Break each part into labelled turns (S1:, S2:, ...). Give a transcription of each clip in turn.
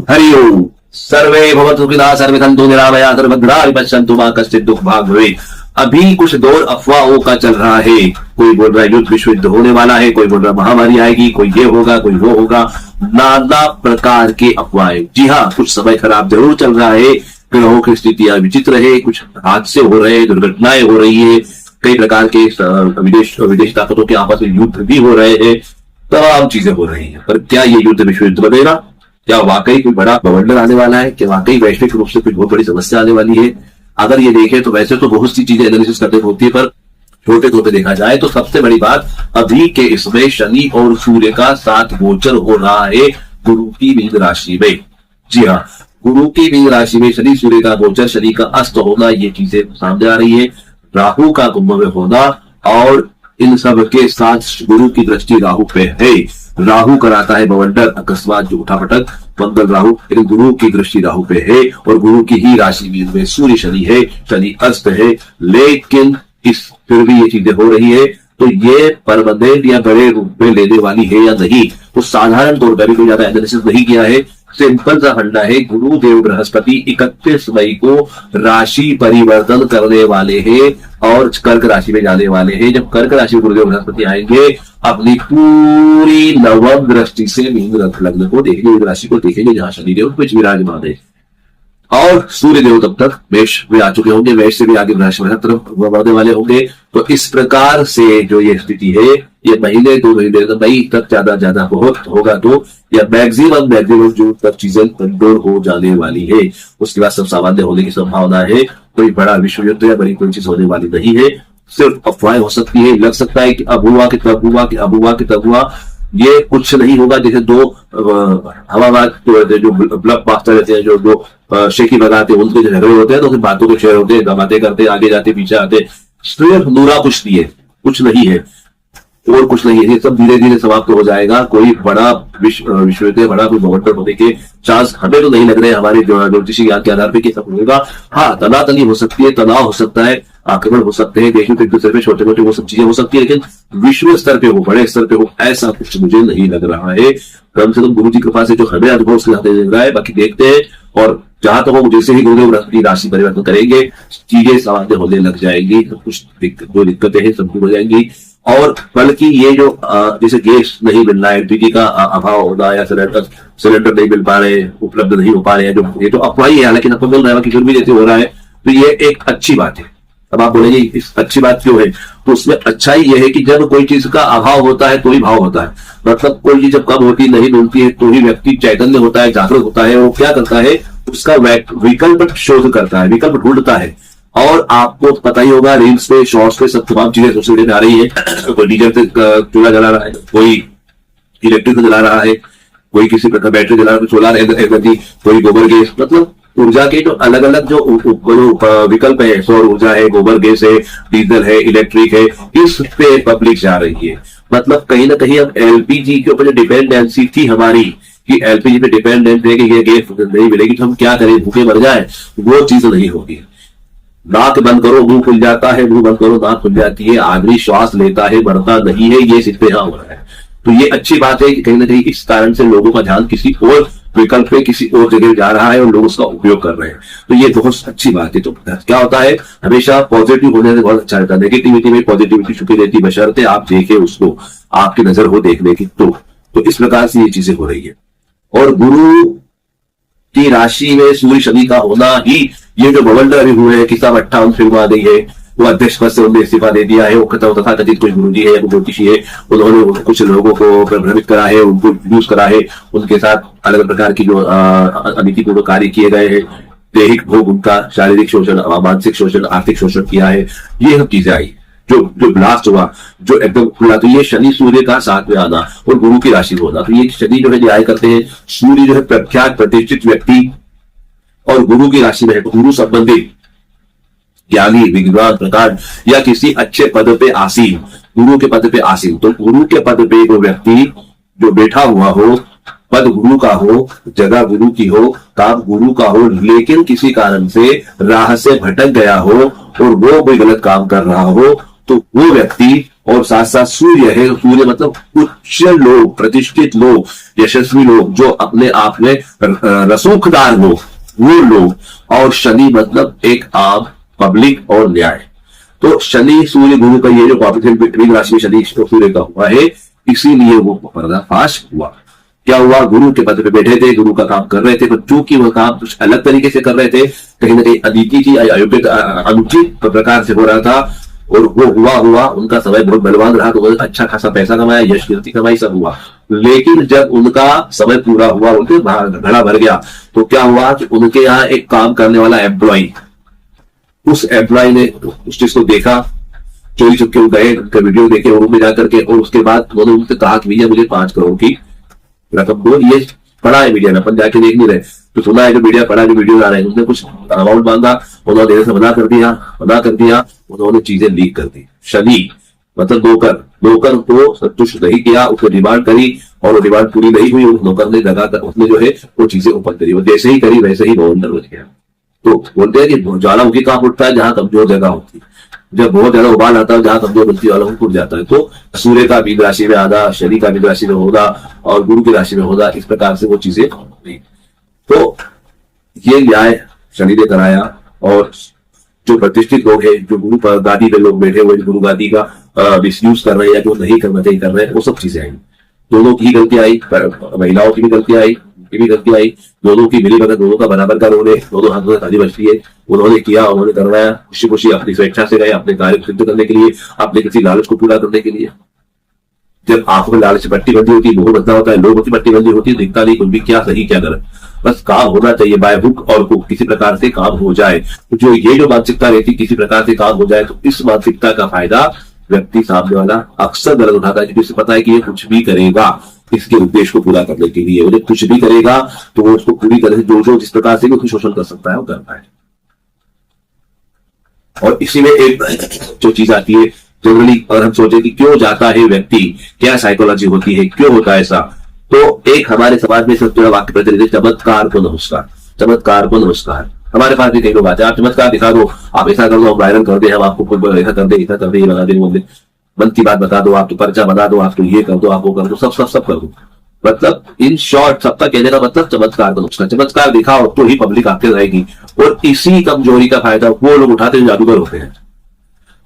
S1: हरि ओम। सर्वे भवन्तु सुखिनः, सर्वे सन्तु निरामया, सर्वभद्राणि पश्यन्तु मा कश्चित् दुःख भाग् भवेत्। अभी कुछ दौर अफवाहों का चल रहा है। कोई बोल रहा है युद्ध विश्व युद्ध होने वाला है, कोई बोल रहा है महामारी आएगी, कोई ये होगा, कोई वो होगा। नाना प्रकार के अफवाहें। जी हाँ, कुछ समय खराब जरूर चल रहा है, ग्रहों की स्थितियां विचित्र है, कुछ हादसे हो रहे हैं, दुर्घटनाएं हो रही है, कई प्रकार के विदेश ताकतों के आपस में युद्ध भी हो रहे हैं, तमाम चीजें हो रही हैं। पर क्या ये युद्ध विश्व युद्ध बनेगा? क्या वाकई कोई बड़ा बवंडर आने वाला है? क्या वाकई वैश्विक रूप से कोई बहुत बड़ी समस्या आने वाली है? अगर ये देखें तो वैसे तो बहुत सी चीजें एनालिसिस करने को होती है, पर छोटे तौर पे देखा जाए तो सबसे बड़ी बात अभी के इसमें शनि और सूर्य का साथ गोचर हो रहा है गुरु की मीन राशि में। जी हाँ, गुरु की मीन राशि में शनि सूर्य का गोचर, शनि का अस्त होना, ये चीजें सामने आ रही है। राहु का कुंभ में होना और इन सब के साथ गुरु की दृष्टि राहु पे है। राहु कराता है बवंडर, अकस्मात जो उठापटक, मंगल राहु, लेकिन गुरु की दृष्टि राहु पे है और गुरु की ही राशि में सूर्य शनि है, शनि अस्त है। लेकिन इस फिर भी ये चीजें हो रही है, तो ये परमानेंट या बड़े रूप में लेने वाली है या नहीं, तो साधारण तौर पर भी कोई ज्यादा एनालिसिस नहीं किया है। सिंपल सा फंडा है, गुरुदेव बृहस्पति 31 मई को राशि परिवर्तन करने वाले हैं और कर्क राशि में जाने वाले हैं। जब कर्क राशि में गुरुदेव बृहस्पति आएंगे, अपनी पूरी नवम दृष्टि से मीन लग्न को देखेंगे, राशि को देखेंगे जहां शनिदेव कुछ विराजमान है। और सूर्य देव तब तक मेष में आ चुके होंगे, मेष से भी आगे वृषभ तरफ बढ़ने वाले होंगे। तो इस प्रकार से जो ये स्थिति है, ये महीने 2 महीने मई तक ज्यादा बहुत होगा तो या मैक्सिमम जून तक चीजें कंट्रोल हो जाने वाली है। उसके बाद सब सामान्य होने की संभावना है। कोई बड़ा विश्व युद्ध या बड़ी कोई चीज होने वाली नहीं है, सिर्फ अफवाहें हो सकती है। लग सकता है कि अब हुआ कि तब हुआ, कि अब हुआ कि तब हुआ, ये कुछ नहीं होगा। जैसे दो हवाबाज जो ब्लफ मास्टर रहते हैं, जो शेखी लगाते हैं, उनके झगड़े होते हैं तो फिर बातों के शेयर होते हैं, बातें करते, आगे जाते पीछे आते, सिर्फ नूरा कुछ नहीं है, कुछ नहीं है और कुछ नहीं है। ये सब धीरे धीरे समाप्त हो जाएगा। कोई बड़ा विश्व युद्ध, बड़ा कोई बवंडर होने के चांस हमें तो नहीं लग रहे हमारे ज्योतिषी ज्ञान के आधार पर कि सब होगा। हाँ, तनातनी हो सकती है, तनाव हो सकता है, आक्रमण हो सकते हैं, देशों के एक दूसरे पे छोटे मोटे वो सब चीजें हो सकती है, लेकिन विश्व स्तर पे हो, बड़े स्तर पे हो, ऐसा कुछ मुझे नहीं लग रहा है। कम से कम गुरु की कृपा से जो हमें अनुभव उसके साथ लग रहा है। बाकी देखते हैं, और जहां तक जैसे ही गुरुदेव बृहस्पति राशि परिवर्तन करेंगे, चीजें सामान्य होने लग जाएंगी, कुछ जो दिक्कतें हैं सब दूर हो जाएंगी। और बल्कि ये जो जैसे गैस नहीं मिल रहा है, एलपीजी का अभाव होना या सिलेंडर नहीं मिल पा रहे, उपलब्ध नहीं हो पा रहे हैं, जो ये तो अफवाह ही है, हालांकि सबको मिल रहा है, बाकी फिर भी जैसे हो रहा है, तो ये एक अच्छी बात है। अब आप बोलेंगे इस अच्छी बात क्यों है? तो उसमें अच्छाई यह है कि जब कोई चीज का अभाव होता है तो ही भाव होता है। मतलब कोई चीज जब कम होती नहीं मिलती है तो ही व्यक्ति चैतन्य होता है, जागरूक होता है। वो क्या करता है, उसका विकल्प शोध करता है, विकल्प ढूंढता है। और आपको पता ही होगा, रील्स पे, शॉर्ट्स पे सब तमाम चीजें सोशल मीडिया में आ रही है। कोई डीजल से चूल्हा जला रहा है, कोई इलेक्ट्रिक से जला रहा है, कोई किसी प्रकार बैटरी जला रहा है, सोलर एनर्जी, कोई गोबर गैस। मतलब ऊर्जा के जो अलग अलग जो विकल्प है, सौर ऊर्जा है, गोबर गैस है, डीजल है, इलेक्ट्रिक है, इस पे पब्लिक जा रही है। मतलब कहीं ना कहीं अब एलपीजी के ऊपर जो डिपेंडेंसी थी हमारी, कि एलपीजी पे डिपेंडेंट है कि ये गैस नहीं मिलेगी तो हम क्या करें, भूखे मर जाए, वो चीज नहीं होगी। नाक बंद करो मुंह खुल जाता है, मुंह बंद करो नाक खुल जाती है, आदमी श्वास लेता है, बढ़ता नहीं है, ये सिर्फ यहाँ हो रहा है। तो ये अच्छी बात है कि कहीं ना कहीं इस कारण से लोगों का ध्यान किसी और विकल्प पे, किसी और जगह जा रहा है और लोग उसका उपयोग कर रहे हैं। तो ये बहुत अच्छी बात है। तो क्या होता है, हमेशा पॉजिटिव होने से बहुत अच्छा रहता है। नेगेटिविटी में पॉजिटिविटी छुपी रहती है, बशर्ते आप देखें उसको, आपकी नजर हो देखने की। तो इस प्रकार से ये चीजें हो रही है। और गुरु की राशि में सूर्य शनि का होना ही, ये जो बवंडर अभी हुए हैं कि सब 58 फिल्म आ गई है, वो अध्यक्ष पद से उन्होंने इस्तीफा दे दिया है, वो तथा कथित कुछ गुरुजी है या ज्योतिषी है, उन्होंने कुछ लोगों को प्रभावित करा है, उनको यूज करा है, उनके साथ अलग अलग प्रकार की जो अनीतिपूर्ण कार्य किए गए हैं, दैहिक भोग उनका, शारीरिक शोषण, मानसिक शोषण, आर्थिक शोषण किया है, ये सब चीजें आई। जो ब्लास्ट हुआ, जो एकदम खुला, तो ये शनि सूर्य का साथ में आना और गुरु की राशि में होना। तो ये शनि जो है न्याय करते हैं, सूर्य जो है प्रख्यात प्रतिष्ठित व्यक्ति और गुरु की राशि में है, गुरु संबंधित ज्ञानी, विद्वान, प्रकार या किसी अच्छे पद पे आसीन, गुरु के पद पे आसीन। तो गुरु के पद पे वो व्यक्ति जो बैठा हुआ हो, पद गुरु का हो, जगह गुरु की हो, काम गुरु का हो, लेकिन किसी कारण से राह से भटक गया हो और वो कोई गलत काम कर रहा हो, तो वो व्यक्ति और साथ साथ सूर्य है। सूर्य मतलब उच्च लोग, प्रतिष्ठित लोग, यशस्वी लोग, जो अपने आप में रसूखदार लोग, वो लोग। और शनि मतलब एक आम पब्लिक और न्याय। तो शनि सूर्य गुरु का ये जो कॉम्बिनेशन मीन राशि में शनि सूर्य का हुआ है, इसीलिए वो पर्दाफाश हुआ। क्या हुआ, गुरु के पद पे बैठे थे, गुरु का काम कर रहे थे, तो चूंकि वो काम कुछ अलग तरीके से कर रहे थे, कहीं ना कहीं अदिति थी, अयोग्य अनुचित प्रकार से हो रहा था, और वो हुआ उनका समय बहुत बलवान रहा, तो अच्छा खासा पैसा कमाया, यश कीर्ति कमाई, सब हुआ। लेकिन जब उनका समय पूरा हुआ, उनके घड़ा भर गया, तो क्या हुआ कि उनके यहाँ एक काम करने वाला एम्प्लॉय, उस एम्प्लॉय ने उस चीज को देखा, चोरी चुपके गए, उनका वीडियो देखे रूम में जाकर के, और उसके बाद उन्होंने उनसे कहा कि भैया मुझे 5 करोड़ की रकम दो। ये पढ़ा है मीडिया में, अपन जाके देख नहीं रहे, तो सुना है जो मीडिया पढ़ा, जो वीडियो आ रहे हैं, उसने कुछ अमाउंट मांगा, उन्होंने देने से मना कर दिया, उन्होंने चीजें लीक कर दी। शनि मतलब नौकर को संतुष्ट नहीं किया, उसने डिमांड करी, और वो डिमांड पूरी नहीं हुई, उस नौकर ने उसने जो है वो चीजें ओपन करी, वो जैसे ही करी वैसे ही भवन बच गया। तो बोलते हैं कि ज्वालामुखी कहां उठता है, जहां कमजोर जगह होती है। जब बहुत ज्यादा उबाल आता है, जहां कमजोर बनती है, ज्वालामुखी उठ जाता है। तो सूर्य का मीन राशि में आना, शनि का मीन राशि में होना, और गुरु की राशि में होना, इस प्रकार से वो चीजें हुई। तो ये न्याय शनि ने कराया, और जो प्रतिष्ठित लोग हैं, जो गुरु गादी पे लोग बैठे हुए, गुरु गादी का मिसयूज कर रहे हैं, या जो नहीं करना चाहिए कर रहे हैं, वो सब चीजें आई। दोनों की गलती आई, महिलाओं की भी गलती आई, की भी गलती आई, दोनों की मिली भगत, दोनों का बराबर का रोल है, दोनों हाथों में थाली बचती है। उन्होंने किया, उन्होंने करवाया, खुशी खुशी अपनी स्वेच्छा से गए, अपने कार्य को सिद्ध करने के लिए, अपने किसी लालच को पूरा करने के लिए। जब आंखों में लालच पट्टी बंदी होती है, मुंह बंधा होता है, लोगों की पट्टी बंदी होती है, दिखता नहीं कुछ भी, क्या सही क्या गलत, बस काम होना चाहिए, बाय हुक और हुक किसी प्रकार से काम हो जाए। तो जो मानसिकता रहती, किसी प्रकार से काम हो जाए, तो इस मानसिकता का फायदा व्यक्ति सामने वाला अक्सर गलत उठाता है, क्योंकि उसे पता है कि ये कुछ भी करेगा इसके उद्देश्य को पूरा करने के लिए। वो कुछ भी करेगा तो वो उसको पूरी तरह से जो जिस प्रकार से भी शोषण कर सकता है वो कर पाए। और इसी में एक जो चीज आती है जनरली, अगर हम सोचे कि क्यों जाता है व्यक्ति, क्या साइकोलॉजी होती है, क्यों होता है ऐसा, तो एक हमारे समाज में सबसे बड़ा वाक्य प्रचलित है, चमत्कार को नमस्कार। चमत्कार को नमस्कार। हमारे पास भी कई लोग आते हैं, आप चमत्कार दिखा दो, आप ऐसा कर दो, हम वायरल कर दे, हम आपको ऐसा कर दे, ये लगा दे, बोल दे, मन की बात बता दो, आप तो पर्चा बना दो, आप तो ये कर दो, आप वो कर दो, सब कर दो। मतलब इन शॉर्ट सबका कहने का मतलब चमत्कार का नुस्खा। चमत्कार दिखाओ तो ही पब्लिक आपके रहेगी, और इसी कमजोरी का फायदा वो लोग उठाते हैं जादूगर होते हैं।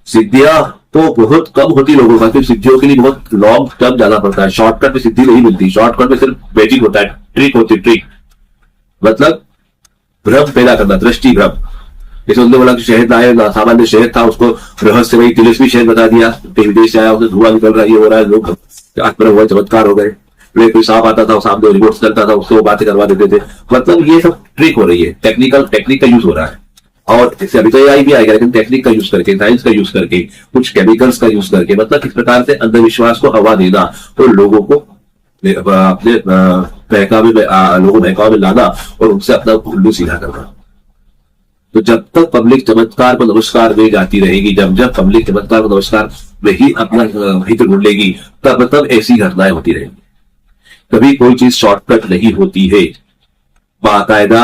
S1: सिद्धियां तो बहुत कम होती लोगों का, क्योंकि सिद्धियों के लिए बहुत लॉन्ग टर्म जाना पड़ता है, शॉर्टकट में सिद्धि नहीं मिलती। शॉर्टकट में सिर्फ मैजिक होता है, ट्रिक होती है, ट्रिक मतलब भ्रम पैदा करना, दृष्टि भ्रम। जैसे उन्होंने बोला कि शहद ना है, सामान्य शहद था, उसको रहस्यमयी तिलस्मी शहद बता दिया, विदेश से आया, उससे धुआं निकल रहा है, ये हो रहा है, लोग आत्मरम हुआ, चमत्कार हो गए। वे कोई सांप आता था, सामने रिपोर्ट चलता था, उससे वो बातें करवा देते थे। मतलब ये सब ट्रिक हो रही है, टेक्निक का यूज हो रहा है। और जैसे अभी तो AI भी आएगा, लेकिन टेक्निक का यूज करके, साइंस का यूज करके, कुछ केमिकल्स का यूज करके, मतलब इस प्रकार से अंधविश्वास को हवा देना, तो लोगों को अपने बहकावे में लाना, और उनसे अपना उल्लू सीधा करना। तो जब तक पब्लिक चमत्कार को नमस्कार में जाती रहेगी, जब पब्लिक चमत्कार को नमस्कार में ही अपना हित ढूंढ लेगी, तब ऐसी घटनाएं होती रहेंगी। कभी कोई चीज शॉर्टकट नहीं होती है, बाकायदा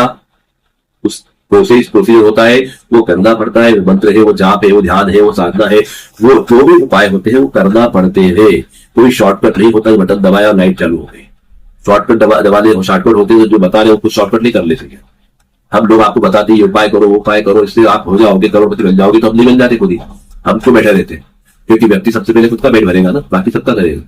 S1: उस प्रोसीजर होता है, वो करना पड़ता है, वो मंत्र है, वो जाप है, वो ध्यान है, वो साधना है, वो जो भी उपाय होते हैं वो करना पड़ते हैं। कोई शॉर्टकट नहीं होता, बटन दबाया और लाइट चालू हो गई। शॉर्टकट दबाने शॉर्टकट होते हैं, जो बता रहे हो कुछ शॉर्टकट नहीं कर लेते। हम लोग आपको बताते हैं उपाय करो, वो उपाय करो, इससे आप हो जाओगे, करोड़पति बन जाओगे, तो हम नहीं बन जाते खुद ही, हम क्यों बैठे रहते हैं? क्योंकि व्यक्ति सबसे पहले खुद का पेट भरेगा ना, बाकी सबका करेगा।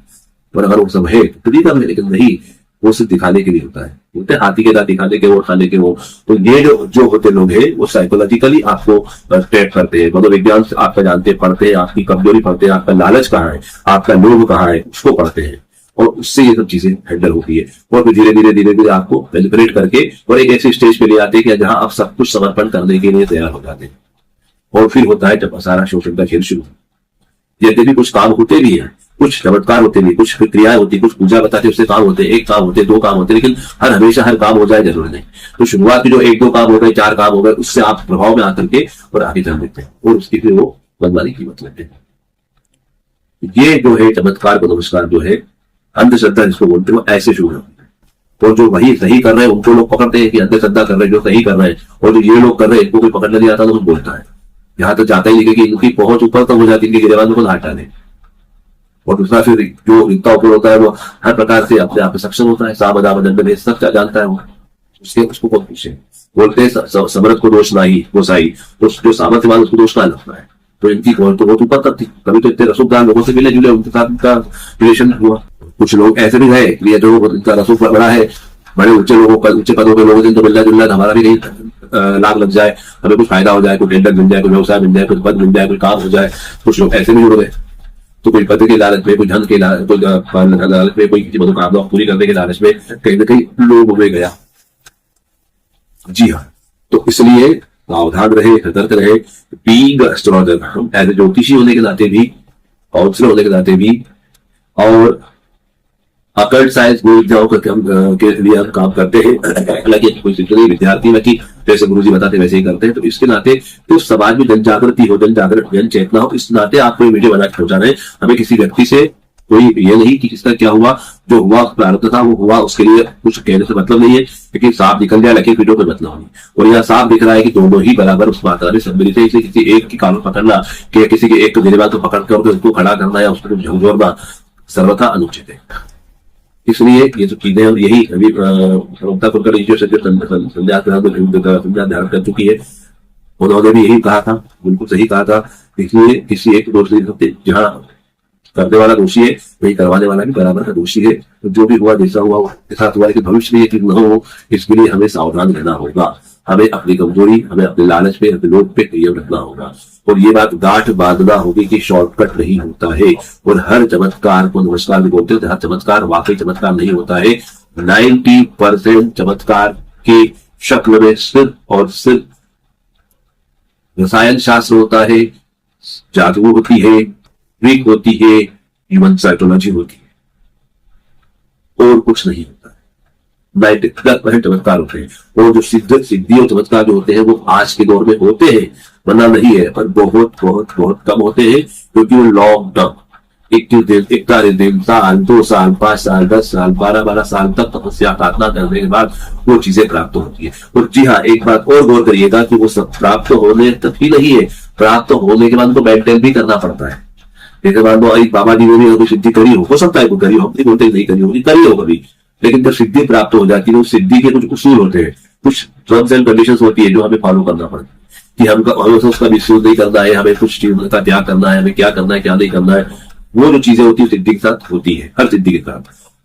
S1: पर अगर वो सब है तो खुद ही कर, लेकिन नहीं, वो सिर्फ दिखाने के लिए होता है। बोलते हाथी के दांत दिखाने के, वो खाने के वो। तो ये जो होते लोग हैं, वो साइकोलॉजिकली आपको ट्रैक करते हैं, मनोविज्ञान से आपका जानते पढ़ते हैं, आपकी कमजोरी पढ़ते हैं, आपका लालच कहाँ है, आपका लोभ कहाँ है, उसको पढ़ते हैं, और उससे ये सब चीजें हैंडल होती है। और फिर धीरे धीरे आपको मैनिपुलेट करके और एक ऐसी स्टेज पे ले आते हैं कि जहां आप सब कुछ समर्पण करने के लिए तैयार हो जाते हैं। और फिर होता है जब सारा शोषण का खेल शुरू। यद्यपि कुछ काम होते भी है, कुछ चमत्कार होते भी, कुछ क्रियाएं होती, कुछ पूजा बताते, उससे काम होते, एक काम होते, दो काम होते, लेकिन हमेशा हर काम हो जाए जरूरी नहीं। तो शुरुआत की जो 1-2 काम हो गए, 4 काम हो गए, उससे आप प्रभाव में आकर के और आगे चल देते हैं, और उसकी फिर वो मनमानी कीमत लेते हैं। ये जो है चमत्कार को नमस्कार जो है, अंधश्रद्धा जिसको बोलते हैं, वो ऐसे शुरू होते हैं। और जो वही सही कर रहे हैं उनको लोग पकड़ते हैं कि अंधश्रद्धा कर रहे हैं, जो सही कर रहे हैं, और जो ये लोग कर रहे हैं इनको कोई पकड़ने नहीं आता तो कुछ बोलता है। यहाँ तो जाता ही नहीं, क्योंकि इनकी पहुंच ऊपर तक हो जाती है, गिरेबान को हाथ डाले। और दूसरा फिर जो इतना ऊपर होता है वो हर प्रकार से अपने आप में सक्षम होता है, साबदा बदन में सब जानता है वो, उसको कौन पूछे। बोलते हैं समर्थ को दोष नहीं गोसाई, तो जो सामर्थ्यवान उसको दोष ना लगता है। तो इनकी कौन तो बहुत ऊपर तक थी, कभी तो इतने रसूखदार लोगों से मिले जुले, उनके साथ इनका रिलेशन हुआ। कुछ लोग ऐसे भी है ये जो इनका रसूख बड़ा है, बड़े ऊंचे लोगों का, ऊंचे पदों के लोगों से तो मिलना जुलना हमारा भी नहीं लाभ लग जाए, हमें कुछ फायदा हो जाए, कोई टेंडर मिल जाए, कोई व्यवसाय मिल जाए, कोई पद मिल जाए, कोई काम हो जाए। कुछ लोग ऐसे भी जुड़ गए, तो कोई पद के लालच में, कोई धन के लालच, कोई लालच में, कोई किसी मनोकामना पूरी करने के लालच में कहीं ना कहीं लोग में गया। जी हाँ, तो इसलिए सावधान रहे, सतर्क रहे। बीइंग एस्ट्रोलॉजर, हम एज ए ज्योतिषी होने के नाते भी, काउंसलर होने के नाते भी, और अकल्ट साइंस विद्याओं के लिए हम काम करते हैं। हालांकि कोई सिलसिले विद्यार्थी में कि जैसे गुरुजी बताते वैसे ही करते हैं, तो इसके नाते तो समाज में जन जागृति हो, जन जागरण, जन चेतना हो, इस नाते आपको वीडियो बना के पहुंचा रहे हैं। हमें किसी व्यक्ति से कोई ये नहीं कि किसका क्या हुआ, जो हुआ प्रारब्ध था वो हुआ, उसके लिए कुछ कहने से मतलब नहीं है, लेकिन साफ निकल जाए लगे वीडियो कोई मतलब नहीं। और यहाँ साफ दिख रहा है कि दोनों ही बराबर उस मात्रा में सम्मिलित है, इसलिए किसी एक की कानून पकड़ना कि किसी के एक गिरेबान को पकड़ कर उसको खड़ा करना या उसको झंझोड़ना सर्वथा अनुचित है। इसलिए ये जो चीजें हम यही अभी संध्या ध्यान कर चुकी है, उन्होंने भी यही कहा था, बिल्कुल सही कहा था। इसलिए किसी एक दोष नहीं सकते, जहाँ करने वाला दोषी है वही करवाने वाला भी बराबर का दोषी है। तो जो भी हुआ जैसा हुआ उसके साथ हुआ, कि भविष्य में ये चीज न हो, इसके लिए हमें सावधान रहना होगा। हमें अपनी कमजोरी, हमें अपने लालच पे, अपने लोभ पे नियम रखना होगा। और ये बात गांठ बांधना होगी कि शॉर्टकट नहीं होता है, और हर चमत्कार को नमस्कार भी बोलते हैं, हर चमत्कार वाकई चमत्कार नहीं होता है। 90% चमत्कार के शक्ल में सिर्फ और सिर्फ रसायन शास्त्र होता है, जादू होती है, ट्रिक होती है, ह्यूमन साइकोलॉजी होती है, और कुछ नहीं होता है। 90% चमत्कार होते हैं, और जो सिद्धि और चमत्कार जो होते हैं वो आज के दौर में होते हैं, वरना नहीं है, पर बहुत बहुत बहुत कम होते हैं, क्योंकि वो लॉन्ग टर्म 21 दिन, साल, 2 साल, 5 साल, 10 साल, 12 साल तक तपस्या साधना करने के बाद वो चीजें प्राप्त होती है। और जी हाँ, एक बात और गौर करिएगा कि वो सब प्राप्त होने तक ही नहीं है, प्राप्त होने के बाद उनको मेंटेन भी करना पड़ता है। जैसे मान लो बाबा जी ने भी कोई सिद्धि करी हो सकता है कोई करी हो, अपनी बोलते नहीं करी होगी, करी हो कभी, लेकिन जब सिद्धि प्राप्त हो जाती है तो सिद्धि के कुछ उसूल होते हैं, कुछ टर्म्स एंड कंडीशंस होती है जो हमें फॉलो करना पड़ता है, कि हमें उसका मिसयूज नहीं करना है, हमें कुछ चीजों का त्याग करना है, हमें क्या करना है क्या नहीं करना है। वो जो चीजें होती है सिद्धि के साथ होती है, हर सिद्धि के साथ।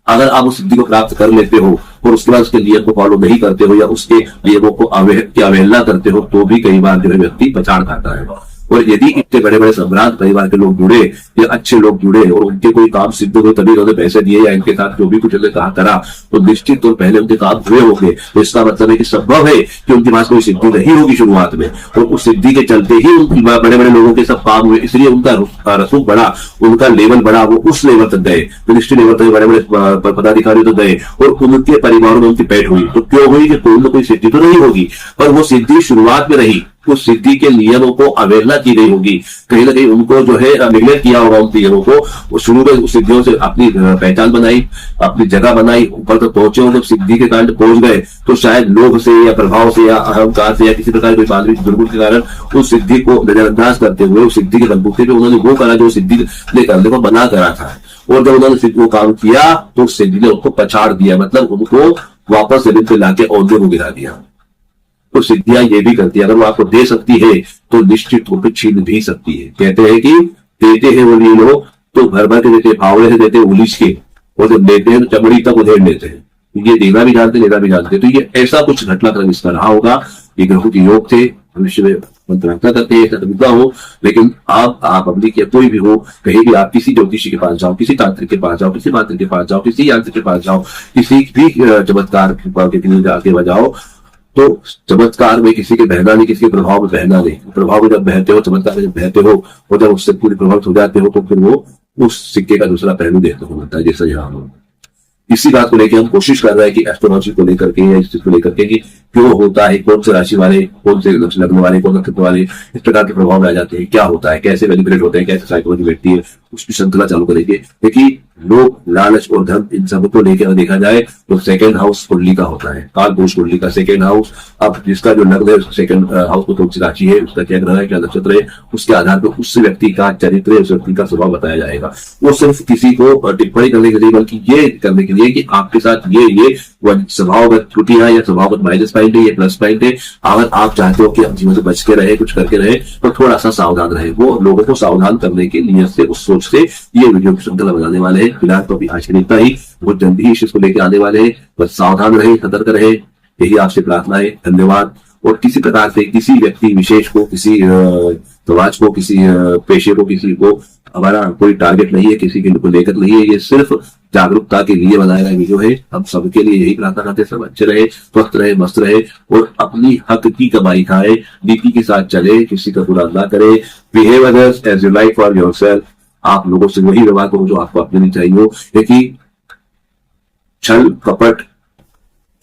S1: अगर आप उस सिद्धि को प्राप्त कर लेते हो और उसके बाद उसके नियम को फॉलो नहीं करते हो, या उसके नियमों को अवहेलना करते हो, तो भी कई बार जो है व्यक्ति पछाड़ खाता है। और यदि इतने बड़े बड़े सम्राट परिवार के लोग जुड़े या अच्छे लोग जुड़े और उनके कोई काम सिद्ध हो, तभी उन्होंने पैसे दिए या इनके साथ जो भी कुछ उन्होंने कहा करा, तो निश्चित तौर पहले उनके काम हुए होंगे। तो इसका मतलब है कि संभव है कि उनके पास कोई सिद्धि नहीं होगी शुरुआत में, और उस सिद्धि के चलते ही बड़े बड़े लोगों के सब काम हुए, इसलिए उनका रसूख बढ़ा, उनका लेवल बढ़ा, वो उस लेवल तक गए, मिनिस्ट्री लेवल तक बड़े बड़े पदाधिकारी तो गए, और उनके परिवारों में उनकी पैठ हुई। तो क्यों हुई? कि कोई ना कोई सिद्धि तो नहीं होगी, पर वो सिद्धि शुरुआत में रही, उस सिद्धि के नियमों को अवहेलना की गई होगी, कहीं ना कहीं उनको जो है निग्लेक्ट किया होगा उन नियमों को। शुरू में उस सिद्धियों से अपनी पहचान बनाई, अपनी जगह बनाई, ऊपर तक पहुंचे, और जब सिद्धि के कारण पहुंच गए तो शायद लोभ से या प्रभाव से या अहंकार से या किसी प्रकार कोई मानवीय दुर्गुण के कारण उस सिद्धि को नजरअंदाज करते हुए उस सिद्धि के बलबूते पे उन्होंने वो करा जो सिद्धि ने करने को मना करा था। और जब उन्होंने सिद्धि को काम किया तो सिद्धि ने उनको पछाड़ दिया, मतलब उनको वापस जमीन पे लाके औंधे को गिरा दिया। तो सिद्धियां ये भी करती है, अगर वो आपको दे सकती है तो निश्चित रूप से छीन भी सकती है। कहते हैं कि देते हैं वो लिए लोग तो भर भर के देते, फावड़े से देते, उलीच के, और जब देते हैं तो चमड़ी तक उधेड़ लेते हैं। ये देना भी जानते, लेना भी जानते। तो ये ऐसा कुछ घटनाक्रम इसका रहा होगा। ये ग्रहों के योग थे, भविष्य में प्रार्थना करते हैं ऐसा हो। लेकिन आप अपनी कोई भी हो, कहीं भी आप किसी ज्योतिषी के पास जाओ, किसी तांत्रिक के पास जाओ, किसी मांत्रिक के पास जाओ, किसी यांत्रिक के पास जाओ, किसी भी चमत्कार के आगे बजाओ, तो चमत्कार में किसी के बहना नहीं, किसी के प्रभाव में बहना नहीं। प्रभाव में जब बहते हो, चमत्कार में जब बहते हो और जब उससे पूरी प्रभावित हो जाते हो, तो फिर वो उस सिक्के का दूसरा पहलू देखने को मिलता है, जैसा यहाँ हो। इसी बात को लेकर हम कोशिश कर रहे हैं कि एस्ट्रोलॉजी को लेकर के या इस चीज को लेकर के कि क्यों होता है, कौन से राशि वाले, कौन से लग्न वाले, कौन से नक्षत्र वाले इस प्रकार के प्रभाव आ जाते हैं, क्या होता है, कैसे मैनिपुलेट होते हैं, कैसे साइकोलॉजी बैठती है, उसकी श्रृंखला चालू करेंगे। देखिए लोग, लालच और धन, इन सब को लेकर देखा जाए तो सेकंड हाउस कुंडली का होता है, कालपुरुष कुंडली का सेकंड हाउस। अब जिसका जो लग्न है उसका सेकंड हाउस में कौन सी राशि है, उसका क्या ग्रह है, क्या नक्षत्र है, उसके आधार पर उस व्यक्ति का चरित्र, उस व्यक्ति का स्वभाव बताया जाएगा। वो सिर्फ किसी को टिप्पणी करने के लिए, बल्कि ये करने के लिए कि आपके साथ ये स्वभावगत त्रुटियां या स्वभावगत माइनस पॉइंट है, ये प्लस पॉइंट है। अगर आप चाहते हो कि हम जीवन से बच के रहे, कुछ करके रहे, तो थोड़ा सा सावधान रहे। वो लोगों को सावधान करने के लिए से, उस सोच से ये वीडियो की श्रृंखला बनाने वाले हैं। फिलहाल तो अभी आज के इतना ही, बहुत जल्दी ही इसको लेकर आने वाले हैं। बस सावधान रहे, सतर्क रहे, यही आपसे प्रार्थना है। धन्यवाद। और किसी प्रकार से किसी व्यक्ति विशेष को, किसी समाज को, किसी पेशे को, किसी को हमारा कोई टारगेट नहीं है, किसी के लेकर नहीं है, ये सिर्फ जागरूकता के लिए बनाया गया वीडियो है। हम सबके लिए यही प्रार्थना करते हैं, सब अच्छे रहे, स्वस्थ रहे, मस्त रहे और अपनी हक की कमाई खाए, नीति के साथ चले, किसी का बुरा ना करे। Behave others as you like for yourself. आप लोगों से वही व्यवहार करो जो आपको अपने लिए चाहिए हो। क्योंकि छल कपट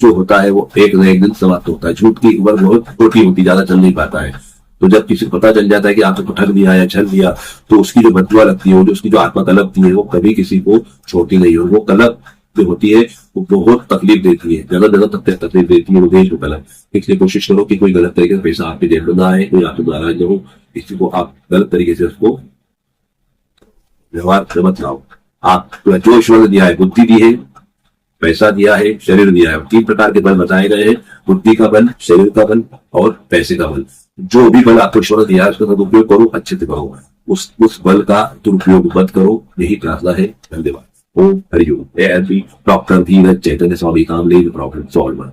S1: जो होता है वो एक न एक दिन समाप्त होता है। झूठ की उम्र बहुत छोटी होती, ज्यादा चल नहीं पाता है। तो जब किसी को पता चल जाता है कि आपको ठग दिया या छल दिया, तो उसकी जो बददुआ लगती है, जो उसकी जो आत्मा तलपती है, वो कभी किसी को छोड़ती नहीं हो। वो कलप जो होती है वो बहुत तकलीफ देती है, जगह जगह तकलीफ देती है, वो देश को कलप। इसलिए कोशिश करो कि कोई गलत तरीके से पैसा आपके जेब में ना आए, कोई आपको नाराज न हो, किसी को आप गलत तरीके से उसको व्यवहार मत लाओ। आप जो ईश्वर ने दिया है, बुद्धि दी है, पैसा दिया है, शरीर दिया है, 3 प्रकार के बल बताए गए हैं। बुद्धि का बल, शरीर का बल और पैसे का बल। जो भी बल आपको ईश्वर ने दिया है उसका सदुपयोग करो, अच्छे से करो, उस बल का दुरुपयोग मत करो, यही प्रार्थना है। धन्यवाद। ओम हरिओम। डॉक्टर धीरज चैतन्य स्वामी कामदेव प्रॉब्लम सॉल्वर।